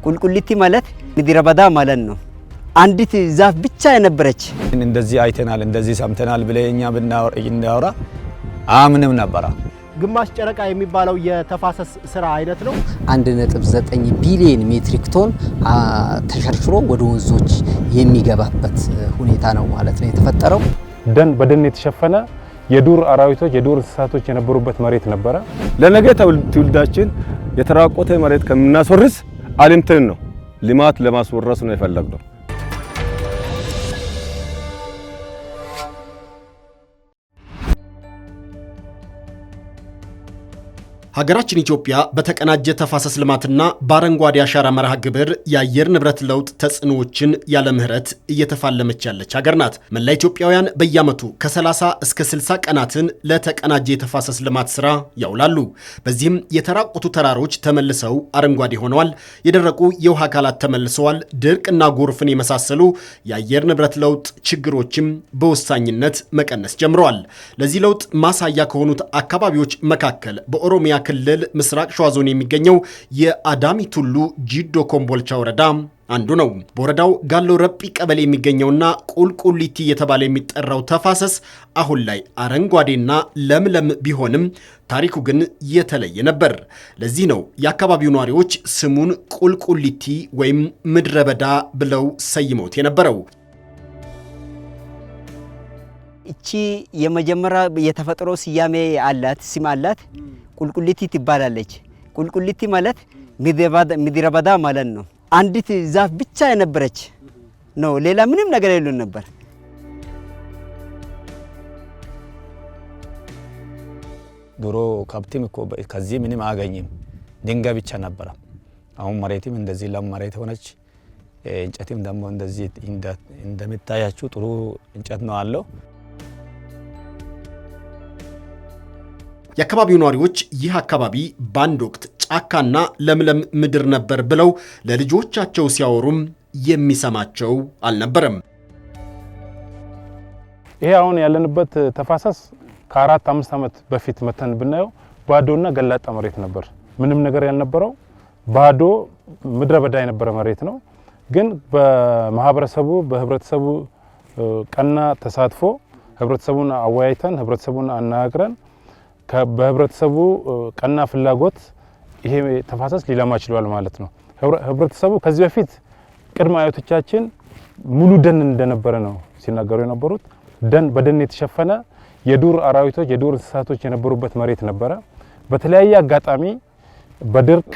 ቁልቁሊቲ ማለት ምድረ በዳ ማለት ነው። አንዲት ዛፍ ብቻ የነበረች እንደዚህ አይተናል እንደዚህ ሰምተናል ብለኛ ብናወራ አምንም ነበር። ግማሽ ጨረቃ የሚባለው የተፋሰስ ስራ አይነት ነው። 1.9 ቢሊዮን ሜትሪክ ቶን ተሸርሽሮ ወደ ወንዞች የሚገባበት ሁኔታ ነው ማለት ነው የተፈጠረው። ደን በደን የተሸፈነ የዱር አራዊቶች የዱር እንስሳቶች የነበሩበት መሬት ነበረ። ለነገ ትውልዳችን የተራቆተ መሬት ከምናስወርስ አልምተን ነው ልማት ለማስወረስ ነው የፈለግነው። ሀገራችን ኢትዮጵያ በተቀናጀ ተፋሰስ ልማትና በአረንጓዴ አሻራ መርሃ ግብር የአየር ንብረት ለውጥ ተጽዕኖዎችን ያለ ምህረት እየተፋለመች ያለች ሀገር ናት። መላ ኢትዮጵያውያን በየዓመቱ ከ30 እስከ 60 ቀናትን ለተቀናጀ የተፋሰስ ልማት ስራ ያውላሉ። በዚህም የተራቆቱ ተራሮች ተመልሰው አረንጓዴ ሆነዋል። የደረቁ የውሃ አካላት ተመልሰዋል። ድርቅና ጎርፍን የመሳሰሉ የአየር ንብረት ለውጥ ችግሮችም በወሳኝነት መቀነስ ጀምረዋል። ለዚህ ለውጥ ማሳያ ከሆኑት አካባቢዎች መካከል በኦሮሚያ ክልል ምስራቅ ሸዋ ዞን የሚገኘው የአዳሚ ቱሉ ጂዶ ኮምቦልቻ ወረዳ አንዱ ነው። በወረዳው ጋሎ ረጲ ቀበሌ የሚገኘውና ቁልቁሊቲ የተባለ የሚጠራው ተፋሰስ አሁን ላይ አረንጓዴና ለምለም ቢሆንም ታሪኩ ግን የተለየ ነበር። ለዚህ ነው የአካባቢው ነዋሪዎች ስሙን ቁልቁሊቲ ወይም ምድረ በዳ ብለው ሰይመውት የነበረው። እቺ የመጀመሪያ የተፈጥሮ ስያሜ አላት፣ ስም አላት። ቁልቁሊቲ ትባላለች። ቁልቁሊቲ ማለት ምድረ በዳ ማለት ነው። አንዲት ዛፍ ብቻ የነበረች ነው። ሌላ ምንም ነገር የለም ነበር። ድሮ ከብትም እኮ ከዚህ ምንም አያገኝም፣ ድንጋይ ብቻ ነበረ። አሁን መሬትም እንደዚህ ለም መሬት ሆነች። እንጨትም ደግሞ እንደዚህ እንደምታያችሁ ጥሩ እንጨት ነው አለው። የአካባቢው ነዋሪዎች ይህ አካባቢ በአንድ ወቅት ጫካና ለምለም ምድር ነበር ብለው ለልጆቻቸው ሲያወሩም የሚሰማቸው አልነበረም። ይሄ አሁን ያለንበት ተፋሰስ ከ4-5 ዓመት በፊት መተን ብናየው ባዶና ገላጣ መሬት ነበር። ምንም ነገር ያልነበረው ባዶ ምድረ በዳ የነበረ መሬት ነው። ግን በማህበረሰቡ በህብረተሰቡ ቀና ተሳትፎ ህብረተሰቡን አወያይተን ህብረተሰቡን አናግረን በህብረተሰቡ ቀና ፍላጎት ይሄ ተፋሰስ ሊለማ ችሏል ማለት ነው። ህብረተሰቡ ከዚህ በፊት ቅድመ አያቶቻችን ሙሉ ደን እንደነበረ ነው ሲናገሩ የነበሩት። ደን በደን የተሸፈነ የዱር አራዊቶች የዱር እንስሳቶች የነበሩበት መሬት ነበረ። በተለያየ አጋጣሚ በድርቅ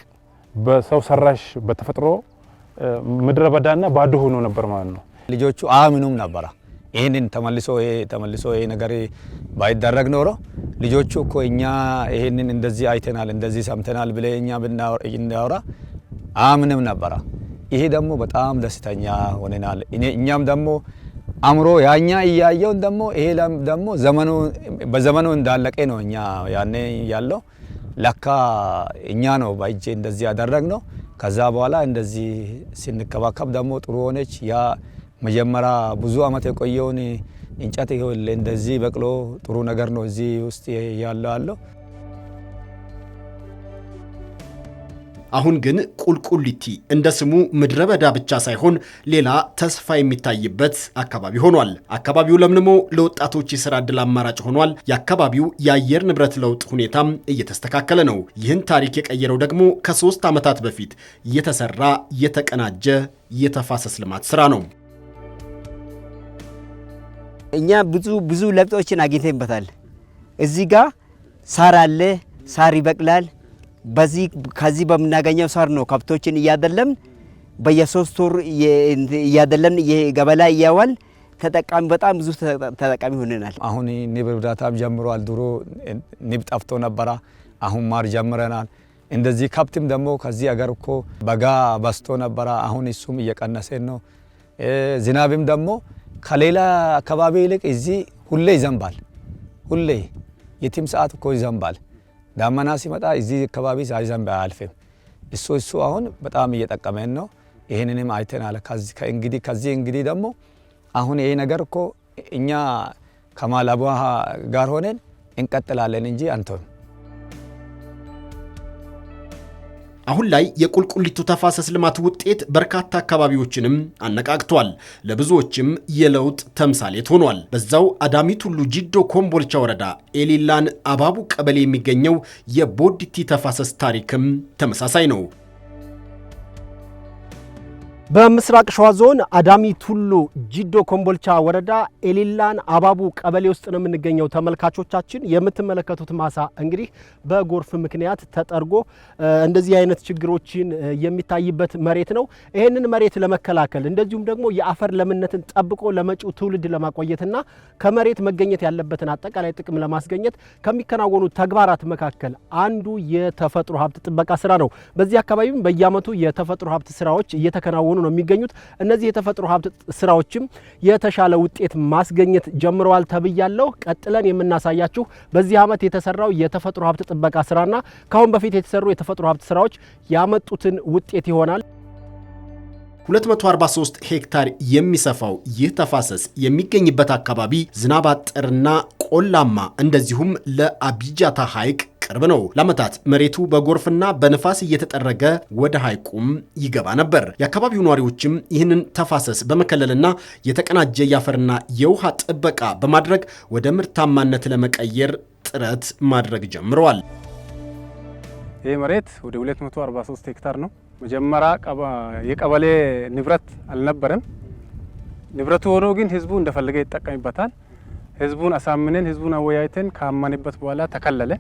በሰው ሰራሽ በተፈጥሮ ምድረ በዳና ባዶ ሆኖ ነበር ማለት ነው። ልጆቹ አምኑም ነበር ይሄንን ተመልሶ ይሄ ነገር ባይደረግ ኖሮ ልጆቹ እኮ እኛ ይሄንን እንደዚህ አይተናል እንደዚህ ሰምተናል ብለኛ ብናወራ አምንም ነበር። ይሄ ደግሞ በጣም ደስተኛ ሆነናል። እኛም ደግሞ አምሮ ያኛ እያየው ደግሞ ይሄ ደግሞ በዘመኑ እንዳለቀ ነው እኛ ያኔ ያለው ለካ እኛ ነው ባይጄ እንደዚህ ያደረግነው። ከዛ በኋላ እንደዚህ ስንከባከብ ደግሞ ጥሩ ሆነች። ያ መጀመሪያ ብዙ አመት የቆየውን እንጨት ይሁን እንደዚህ በቅሎ ጥሩ ነገር ነው እዚህ ውስጥ ያለው። አሁን ግን ቁልቁሊቲ እንደ ስሙ ምድረ በዳ ብቻ ሳይሆን ሌላ ተስፋ የሚታይበት አካባቢ ሆኗል። አካባቢው ለምልሞ ለወጣቶች የሥራ ዕድል አማራጭ ሆኗል። የአካባቢው የአየር ንብረት ለውጥ ሁኔታም እየተስተካከለ ነው። ይህን ታሪክ የቀየረው ደግሞ ከ3 ዓመታት በፊት የተሰራ የተቀናጀ የተፋሰስ ልማት ስራ ነው። እኛ ብዙ ለውጦችን አግኝተንበታል። እዚህ ጋር ሳር አለ፣ ሳር ይበቅላል። ከዚህ በምናገኘው ሳር ነው ከብቶችን እያደለም በየ3 ወር እያደለም የገበላ እያዋል ተጠቃሚ በጣም ብዙ ተጠቃሚ ሆነናል። አሁን ንብ እርባታም ጀምሯል። ድሮ ንብ ጠፍቶ ነበር፣ አሁን ማር ጀምረናል። እንደዚህ ከብትም ደግሞ ከዚህ አገር እኮ በጋ በስቶ ነበር፣ አሁን እሱም እየቀነሰ ነው። ዝናብም ደግሞ ከሌላ አካባቢ ይልቅ እዚህ ሁሌ ይዘንባል። ሁሌ የትም ሰዓት እኮ ይዘንባል። ዳመና ሲመጣ እዚህ አካባቢ ሳይዘንብ አያልፍም። እሱ አሁን በጣም እየጠቀመን ነው። ይሄንንም አይተናል። ከዚህ እንግዲህ ደግሞ አሁን ይሄ ነገር እኮ እኛ ከማላቧ ጋር ሆነን እንቀጥላለን እንጂ አንተውም። አሁን ላይ የቁልቁሊቱ ተፋሰስ ልማት ውጤት በርካታ አካባቢዎችንም አነቃቅቷል። ለብዙዎችም የለውጥ ተምሳሌት ሆኗል። በዛው አዳሚ ቱሉ ጂዶ ኮምቦልቻ ወረዳ ኤሊላን አባቡ ቀበሌ የሚገኘው የቦዲቲ ተፋሰስ ታሪክም ተመሳሳይ ነው። በምስራቅ ሸዋ ዞን አዳሚ ቱሉ ጂዶ ኮምቦልቻ ወረዳ ኤሊላን አባቡ ቀበሌ ውስጥ ነው የምንገኘው። ተመልካቾቻችን የምትመለከቱት ማሳ እንግዲህ በጎርፍ ምክንያት ተጠርጎ እንደዚህ አይነት ችግሮችን የሚታይበት መሬት ነው። ይሄንን መሬት ለመከላከል እንደዚሁም ደግሞ የአፈር ለምነትን ጠብቆ ለመጪው ትውልድ ለማቆየትና ከመሬት መገኘት ያለበትን አጠቃላይ ጥቅም ለማስገኘት ከሚከናወኑ ተግባራት መካከል አንዱ የተፈጥሮ ሀብት ጥበቃ ስራ ነው። በዚህ አካባቢም በየዓመቱ የተፈጥሮ ሀብት ስራዎች እየተከናወኑ ነው የሚገኙት። እነዚህ የተፈጥሮ ሀብት ስራዎችም የተሻለ ውጤት ማስገኘት ጀምረዋል ተብያለሁ። ቀጥለን የምናሳያችሁ በዚህ ዓመት የተሰራው የተፈጥሮ ሀብት ጥበቃ ስራና ካሁን በፊት የተሰሩ የተፈጥሮ ሀብት ስራዎች ያመጡትን ውጤት ይሆናል። 243 ሄክታር የሚሰፋው ይህ ተፋሰስ የሚገኝበት አካባቢ ዝናብ አጠርና ቆላማ እንደዚሁም ለአቢጃታ ሐይቅ ቅርብ ነው። ለዓመታት መሬቱ በጎርፍና በንፋስ እየተጠረገ ወደ ሐይቁም ይገባ ነበር። የአካባቢው ነዋሪዎችም ይህንን ተፋሰስ በመከለልና የተቀናጀ የአፈርና የውሃ ጥበቃ በማድረግ ወደ ምርታማነት ለመቀየር ጥረት ማድረግ ጀምረዋል። ይህ መሬት ወደ 243 ሄክታር ነው። መጀመሪያ የቀበሌ ንብረት አልነበረም። ንብረቱ ሆኖ ግን ህዝቡ እንደፈለገ ይጠቀምበታል። ህዝቡን አሳምነን ህዝቡን አወያይተን ካመንበት በኋላ ተከለለ።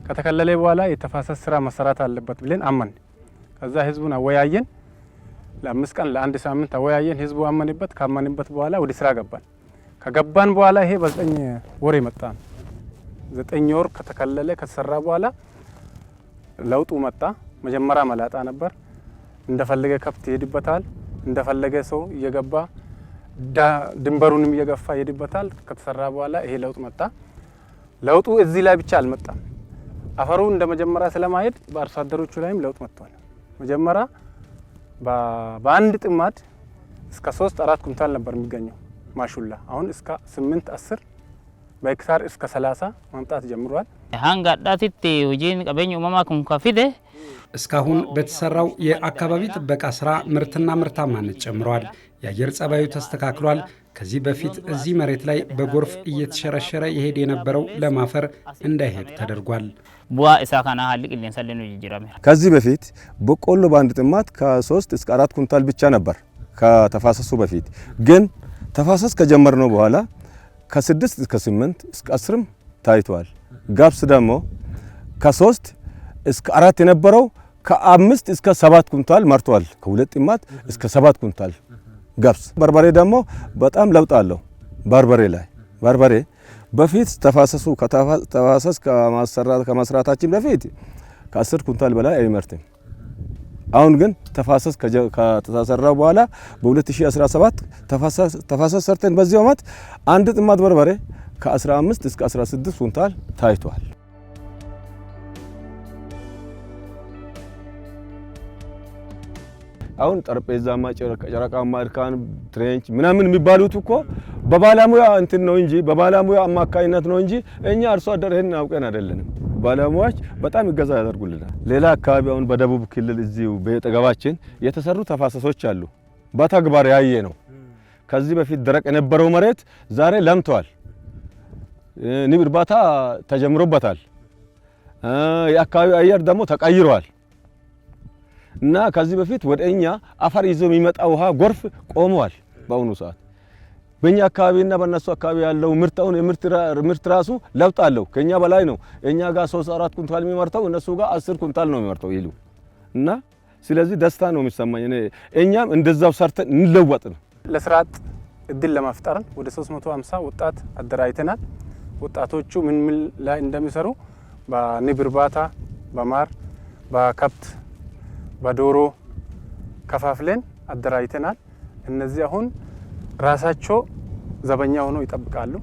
ከተከለለ በኋላ የተፋሰስ ስራ መሰራት አለበት ብለን አመን። ከዛ ህዝቡን አወያየን። ለ5 ቀን ለ1 ሳምንት አወያየን። ህዝቡ አመንበት። ካመንበት በኋላ ወደ ስራ ገባን። ከገባን በኋላ ይሄ በ9 ወር መጣ። 9 ወር ከተከለለ ከተሰራ በኋላ ለውጡ መጣ። መጀመሪያ መላጣ ነበር። እንደፈለገ ከብት ይሄድበታል። እንደፈለገ ሰው እየገባ ድንበሩንም እየገፋ ይሄድበታል። ከተሰራ በኋላ ይሄ ለውጥ መጣ። ለውጡ እዚህ ላይ ብቻ አልመጣም። አፈሩ እንደ መጀመሪያ ስለማይሄድ በአርሶ አደሮቹ ላይም ለውጥ መጥቷል። መጀመሪያ በአንድ ጥማድ እስከ 3-4 ኩንታል ነበር የሚገኘው ማሹላ። አሁን እስከ 8-10 በሄክታር እስከ 30 ማምጣት ጀምሯል። ሃንጋዳቲቲ ወጂን ቀበኝ ኡማማ ኩንካፊደ እስካሁን በተሰራው የአካባቢ ጥበቃ ስራ ምርትና ምርታማነት ጨምሯል። የአየር ጸባዩ ተስተካክሏል። ከዚህ በፊት እዚህ መሬት ላይ በጎርፍ እየተሸረሸረ የሄድ የነበረው ለማፈር እንዳይሄድ ተደርጓል። ቡዋ ኢሳካና ሀልቅ ሊንሰለኑ ይጅራም ከዚህ በፊት በቆሎ በአንድ ጥማት ከ3 እስከ 4 ኩንታል ብቻ ነበር ከተፋሰሱ በፊት። ግን ተፋሰስ ከጀመርነው በኋላ ከ6 እስከ 8 እስከ 10 ታይቷል። ጋብስ ደግሞ ከ3 እስከ 4 የነበረው ከ5 እስከ 7 ኩንታል መርቷል። ከ2 ጥማት እስከ 7 ኩንታል ገብስ። በርበሬ ደግሞ በጣም ለውጥ አለው። በርበሬ በፊት ተፋሰሱ ተፋሰስ ከመስራታችን በፊት ከ10 ኩንታል በላይ አይመርትም። አሁን ግን ተፋሰስ ከተሰራ በኋላ በ2017 ተፋሰስ ሰርተን በዚህ ዓመት አንድ ጥማት በርበሬ ከ15 እስከ 16 ኩንታል ታይቷል። አሁን ጠረጴዛማ ጨረቃማ እርካን ትሬንች ምናምን የሚባሉት እኮ በባለሙያ እንትን ነው እንጂ በባለሙያ አማካኝነት ነው እንጂ እኛ አርሶ አደር ይሄን አውቀን አይደለንም። ባለሙያዎች በጣም ይገዛ ያደርጉልናል። ሌላ አካባቢ አሁን በደቡብ ክልል እዚሁ በጠገባችን የተሰሩ ተፋሰሶች አሉ። በተግባር ያየ ነው። ከዚህ በፊት ደረቅ የነበረው መሬት ዛሬ ለምቷል። ንብ እርባታ ተጀምሮበታል። የአካባቢው አየር ደግሞ ተቀይሯል። እና ከዚህ በፊት ወደኛ አፈር ይዞ የሚመጣ ውሃ ጎርፍ ቆሟል። በአሁኑ ሰዓት በእኛ አካባቢና በእነሱ አካባቢ ያለው ምርት ራሱ ለውጥ አለው። ከኛ በላይ ነው። እኛ ጋር 3-4 ኩንታል የሚመርተው እነሱ ጋር 10 ኩንታል ነው የሚመርተው ይሉ እና ስለዚህ ደስታ ነው የሚሰማኝ። እኛም እንደዛው ሰርተን እንለወጥ ነው። ለስራ አጥ እድል ለመፍጠር ወደ 350 ወጣት አደራጅተናል። ወጣቶቹ ምን ላይ እንደሚሰሩ በንብ እርባታ፣ በማር፣ በከብት፣ በዶሮ ከፋፍለን አደራጅተናል። እነዚህ አሁን ራሳቸው ዘበኛ ሆነው ይጠብቃሉ።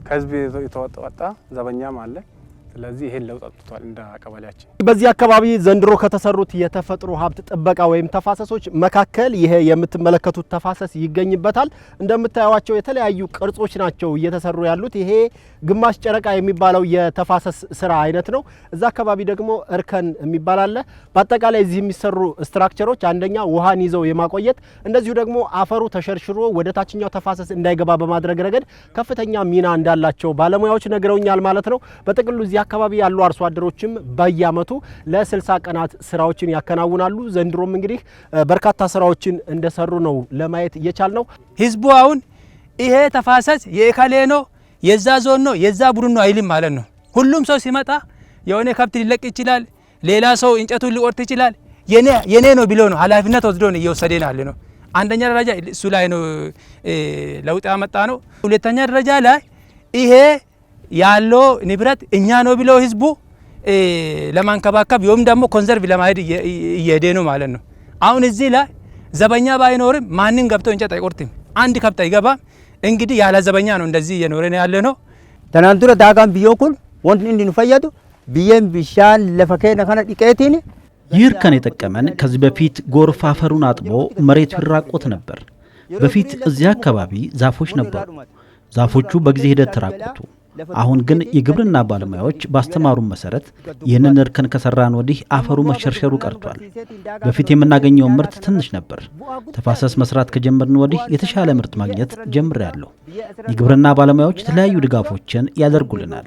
ከህዝብ የተወጣጣ ዘበኛም አለ። ስለዚህ ይሄን ለውጥ አጥቷል እንደ ቀበሌያችን። በዚህ አካባቢ ዘንድሮ ከተሰሩት የተፈጥሮ ሀብት ጥበቃ ወይም ተፋሰሶች መካከል ይሄ የምትመለከቱት ተፋሰስ ይገኝበታል። እንደምታዩዋቸው የተለያዩ ቅርጾች ናቸው እየተሰሩ ያሉት። ይሄ ግማሽ ጨረቃ የሚባለው የተፋሰስ ስራ አይነት ነው። እዛ አካባቢ ደግሞ እርከን የሚባል አለ። በአጠቃላይ እዚህ የሚሰሩ ስትራክቸሮች አንደኛ ውሃን ይዘው የማቆየት እንደዚሁ ደግሞ አፈሩ ተሸርሽሮ ወደ ታችኛው ተፋሰስ እንዳይገባ በማድረግ ረገድ ከፍተኛ ሚና እንዳላቸው ባለሙያዎች ነግረውኛል ማለት ነው። በጥቅሉ እዚህ አካባቢ ያሉ አርሶ አደሮችም በየአመቱ ለ60 ቀናት ስራዎችን ያከናውናሉ። ዘንድሮም እንግዲህ በርካታ ስራዎችን እንደሰሩ ነው ለማየት የቻልነው። ህዝቡ አሁን ይሄ ተፋሰስ የእከሌ ነው የዛ ዞን ነው የዛ ቡድን ነው አይልም ማለት ነው። ሁሉም ሰው ሲመጣ የሆነ ከብት ሊለቅ ይችላል፣ ሌላ ሰው እንጨቱን ሊቆርጥ ይችላል። የኔ ነው ብሎ ነው ኃላፊነት ወስዶ ነው እየወሰደን ያለ ነው። አንደኛ ደረጃ እሱ ላይ ነው ለውጥ ያመጣ ነው። ሁለተኛ ደረጃ ላይ ይሄ ያለው ንብረት እኛ ነው ብሎ ህዝቡ ለማንከባከብ ወይም ደግሞ ኮንሰርቭ ለማሄድ እየሄደ ነው ማለት ነው። አሁን እዚህ ላይ ዘበኛ ባይኖርም ማንን ገብቶ እንጨት አይቆርጥም፣ አንድ ከብት አይገባም። እንግዲህ ያለ ዘበኛ ነው እንደዚህ እየኖረን ያለ ነው። ተናንቱረ ዳጋን ቢዮኩል ወንት እንዲን ፈየዱ ቢየም ቢሻን ለፈከነ ከነ ዲቀቲኒ ይህ እርከን የጠቀመን ከዚህ በፊት ጎርፍ አፈሩን አጥቦ መሬቱ ይራቆት ነበር። በፊት እዚያ አካባቢ ዛፎች ነበሩ። ዛፎቹ በጊዜ ሂደት ተራቆቱ። አሁን ግን የግብርና ባለሙያዎች ባስተማሩ መሰረት ይህንን እርከን ከሰራን ወዲህ አፈሩ መሸርሸሩ ቀርቷል። በፊት የምናገኘው ምርት ትንሽ ነበር። ተፋሰስ መስራት ከጀመርን ወዲህ የተሻለ ምርት ማግኘት ጀምሬያለሁ። የግብርና ባለሙያዎች የተለያዩ ድጋፎችን ያደርጉልናል።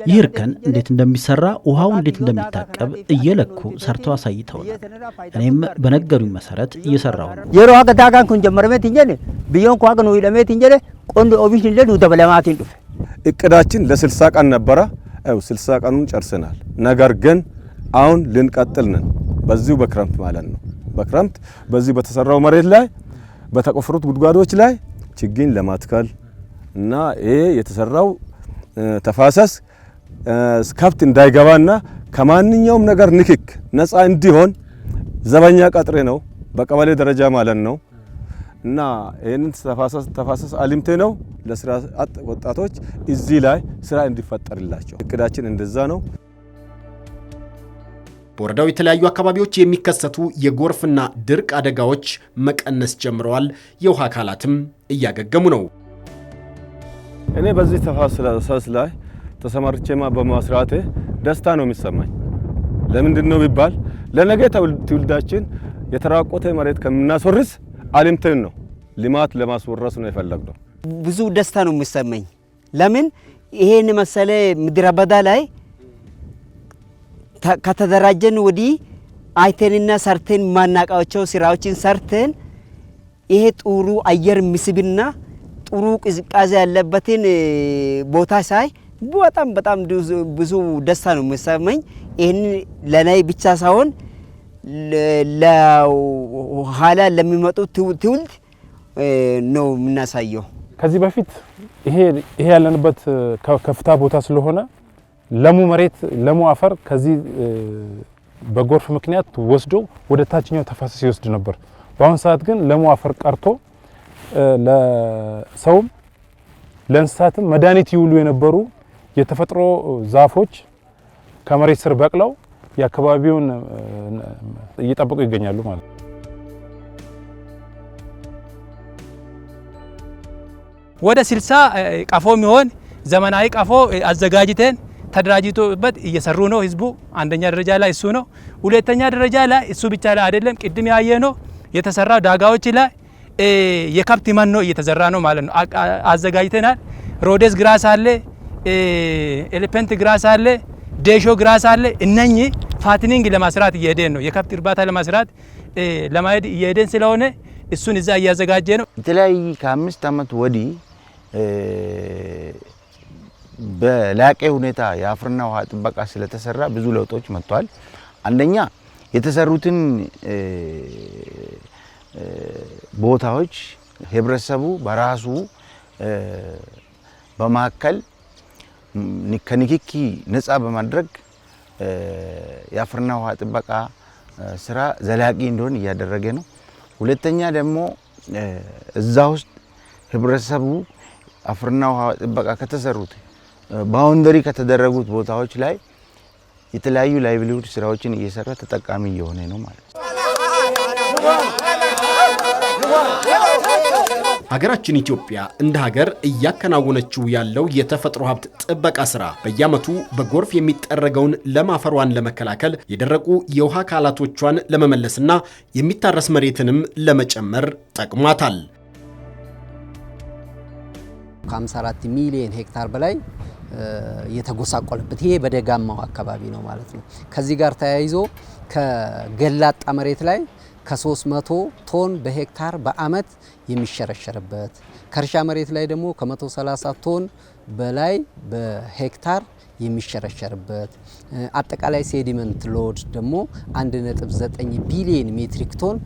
ይህ እርከን እንዴት እንደሚሰራ፣ ውሃው እንዴት እንደሚታቀብ እየለኩ ሰርተው አሳይተውናል። እኔም በነገሩኝ መሰረት እየሰራሁ ነው። የሮ ሀገ ዳጋን ኩን ጀመረመት እንጀለ ቢዮን ኳገ ነው ይለመት እንጀለ ቆንዶ ኦቢሽ እንጀለ ደበለማት እንዱ እቅዳችን ለ60 ቀን ነበረ። 60 ቀኑን ጨርሰናል። ነገር ግን አሁን ልንቀጥል ነን። በዚሁ በክረምት ማለት ነው። በክረምት በዚህ በተሰራው መሬት ላይ በተቆፈሩት ጉድጓዶች ላይ ችግኝ ለማትከል እና ይሄ የተሰራው ተፋሰስ ከብት እንዳይገባና ከማንኛውም ነገር ንክክ ነፃ እንዲሆን ዘበኛ ቀጥሬ ነው በቀበሌ ደረጃ ማለት ነው። እና ይሄንን ተፋሰስ አልምቴ ነው ለስራ አጥ ወጣቶች እዚህ ላይ ስራ እንዲፈጠርላቸው እቅዳችን እንደዛ ነው። በወረዳው የተለያዩ አካባቢዎች የሚከሰቱ የጎርፍና ድርቅ አደጋዎች መቀነስ ጀምረዋል። የውሃ አካላትም እያገገሙ ነው። እኔ በዚህ ተፋሰስ ላይ ተሰማርቼማ በማስራቴ ደስታ ነው የሚሰማኝ። ለምንድን ነው ቢባል ለነገ ትውልዳችን የተራቆተ መሬት ከምናስወርስ አልምተን ነው ልማት ለማስወረስ ነው የፈለግነው። ብዙ ደስታ ነው የሚሰማኝ። ለምን ይሄን መሰለ ምድረ በዳ ላይ ከተደራጀን ወዲህ አይተንና ሰርተን ማናቃቸው ስራዎችን ሰርተን ይሄ ጥሩ አየር ምስብና ጥሩ ቅዝቃዜ ያለበትን ቦታ ሳይ በጣም ብዙ ደስታ ነው የሚሰማኝ። ይሄን ለኔ ብቻ ሳይሆን ለኋላ ለሚመጡ ትውልድ ነው የምናሳየው። ከዚህ በፊት ይሄ ያለንበት ከፍታ ቦታ ስለሆነ ለሙ መሬት ለሙ አፈር ከዚህ በጎርፍ ምክንያት ወስዶ ወደ ታችኛው ተፋሰስ ይወስድ ነበር። በአሁን ሰዓት ግን ለሙ አፈር ቀርቶ ለሰውም ለእንስሳትም መድኃኒት ይውሉ የነበሩ የተፈጥሮ ዛፎች ከመሬት ስር በቅለው የአካባቢውን እየጠበቁ ይገኛሉ ማለት ነው። ወደ 60 ቀፎ የሚሆን ዘመናዊ ቀፎ አዘጋጅተን ተደራጅቶበት እየሰሩ ነው ህዝቡ። አንደኛ ደረጃ ላይ እሱ ነው። ሁለተኛ ደረጃ ላይ እሱ ብቻ ላይ አይደለም፣ ቅድም ያየ ነው የተሰራው ዳጋዎች ላይ የከብት መኖ እየተዘራ ነው ማለት ነው። አዘጋጅተናል። ሮዴስ ግራስ አለ፣ ኤሌፈንት ግራስ አለ፣ ዴሾ ግራስ አለ። እነኚህ ፋትኒንግ ለማስራት እየሄደን ነው። የከብት እርባታ ለማስራት ለማሄድ እየሄደን ስለሆነ እሱን እዛ እያዘጋጀ ነው። የተለያየ ከ5 ዓመት ወዲህ በላቀ ሁኔታ የአፈርና ውሃ ጥበቃ ስለተሰራ ብዙ ለውጦች መጥተዋል። አንደኛ የተሰሩትን ቦታዎች ህብረተሰቡ በራሱ በማከል ከንክኪ ነፃ በማድረግ የአፈርና ውሃ ጥበቃ ስራ ዘላቂ እንዲሆን እያደረገ ነው። ሁለተኛ ደግሞ እዛ ውስጥ ህብረተሰቡ አፈርና ውሃ ጥበቃ ከተሰሩት ባውንደሪ ከተደረጉት ቦታዎች ላይ የተለያዩ ላይቭሊሁድ ስራዎችን እየሰራ ተጠቃሚ እየሆነ ነው ማለት ነው። ሀገራችን ኢትዮጵያ እንደ ሀገር እያከናወነችው ያለው የተፈጥሮ ሀብት ጥበቃ ስራ በየዓመቱ በጎርፍ የሚጠረገውን ለም አፈሯን ለመከላከል የደረቁ የውሃ አካላቶቿን ለመመለስና የሚታረስ መሬትንም ለመጨመር ጠቅሟታል። ከ54 ሚሊዮን ሄክታር በላይ የተጎሳቆለበት ይሄ በደጋማው አካባቢ ነው ማለት ነው። ከዚህ ጋር ተያይዞ ከገላጣ መሬት ላይ ከ300 ቶን በሄክታር በአመት የሚሸረሸርበት ከእርሻ መሬት ላይ ደግሞ ከ130 ቶን በላይ በሄክታር የሚሸረሸርበት አጠቃላይ ሴዲመንት ሎድ ደግሞ 1.9 ቢሊዮን ሜትሪክ ቶን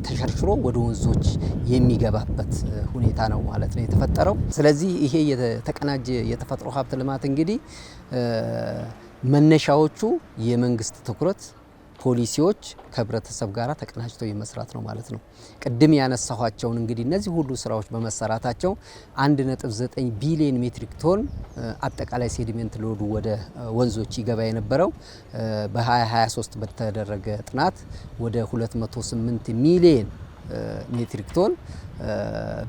ተሸርሽሮ ወደ ወንዞች የሚገባበት ሁኔታ ነው ማለት ነው የተፈጠረው። ስለዚህ ይሄ የተቀናጀ የተፈጥሮ ሀብት ልማት እንግዲህ መነሻዎቹ የመንግስት ትኩረት ፖሊሲዎች ከህብረተሰብ ጋር ተቀናጅተው የመስራት ነው ማለት ነው። ቅድም ያነሳኋቸውን እንግዲህ እነዚህ ሁሉ ስራዎች በመሰራታቸው 1.9 ቢሊዮን ሜትሪክ ቶን አጠቃላይ ሴዲሜንት ሎዱ ወደ ወንዞች ይገባ የነበረው በ2023 በተደረገ ጥናት ወደ 208 ሚሊዮን ሜትሪክ ቶን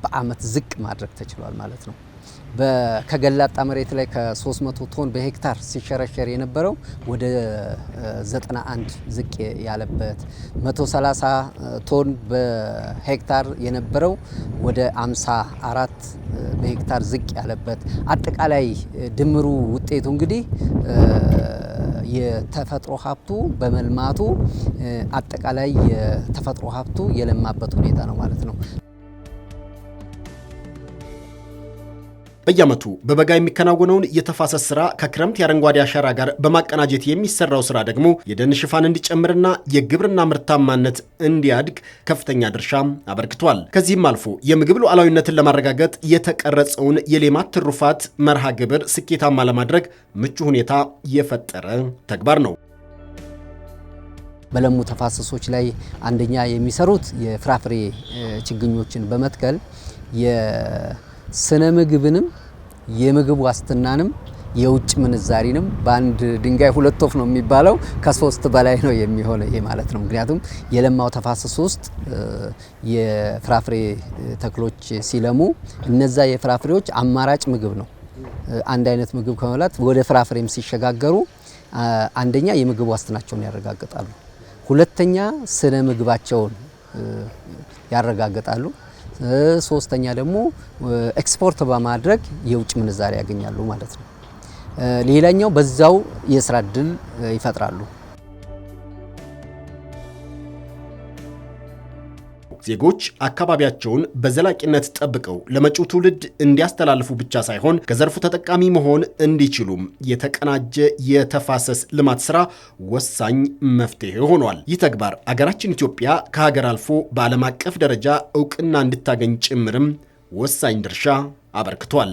በአመት ዝቅ ማድረግ ተችሏል ማለት ነው። ከገላጣ መሬት ላይ ከ300 ቶን በሄክታር ሲሸረሸር የነበረው ወደ 91 ዝቅ ያለበት 130 ቶን በሄክታር የነበረው ወደ 54 በሄክታር ዝቅ ያለበት አጠቃላይ ድምሩ ውጤቱ እንግዲህ የተፈጥሮ ሀብቱ በመልማቱ አጠቃላይ የተፈጥሮ ሀብቱ የለማበት ሁኔታ ነው ማለት ነው። በየዓመቱ በበጋ የሚከናወነውን የተፋሰስ ስራ ከክረምት የአረንጓዴ አሻራ ጋር በማቀናጀት የሚሰራው ስራ ደግሞ የደን ሽፋን እንዲጨምርና የግብርና ምርታማነት እንዲያድግ ከፍተኛ ድርሻ አበርክቷል። ከዚህም አልፎ የምግብ ሉዓላዊነትን ለማረጋገጥ የተቀረጸውን የሌማት ትሩፋት መርሃ ግብር ስኬታማ ለማድረግ ምቹ ሁኔታ የፈጠረ ተግባር ነው። በለሙ ተፋሰሶች ላይ አንደኛ የሚሰሩት የፍራፍሬ ችግኞችን በመትከል የስነ ምግብንም የምግብ ዋስትናንም የውጭ ምንዛሪንም በአንድ ድንጋይ ሁለት ወፍ ነው የሚባለው ከሶስት በላይ ነው የሚሆነው ይሄ ማለት ነው። ምክንያቱም የለማው ተፋሰስ ውስጥ የፍራፍሬ ተክሎች ሲለሙ እነዛ የፍራፍሬዎች አማራጭ ምግብ ነው። አንድ አይነት ምግብ ከመብላት ወደ ፍራፍሬም ሲሸጋገሩ አንደኛ የምግብ ዋስትናቸውን ያረጋግጣሉ፣ ሁለተኛ ስነ ምግባቸውን ያረጋግጣሉ፣ ሶስተኛ ደግሞ ኤክስፖርት በማድረግ የውጭ ምንዛሪ ያገኛሉ ማለት ነው። ሌላኛው በዛው የስራ እድል ይፈጥራሉ። ዜጎች አካባቢያቸውን በዘላቂነት ጠብቀው ለመጪው ትውልድ እንዲያስተላልፉ ብቻ ሳይሆን ከዘርፉ ተጠቃሚ መሆን እንዲችሉም የተቀናጀ የተፋሰስ ልማት ስራ ወሳኝ መፍትሄ ሆኗል። ይህ ተግባር አገራችን ኢትዮጵያ ከሀገር አልፎ በዓለም አቀፍ ደረጃ እውቅና እንድታገኝ ጭምርም ወሳኝ ድርሻ አበርክቷል።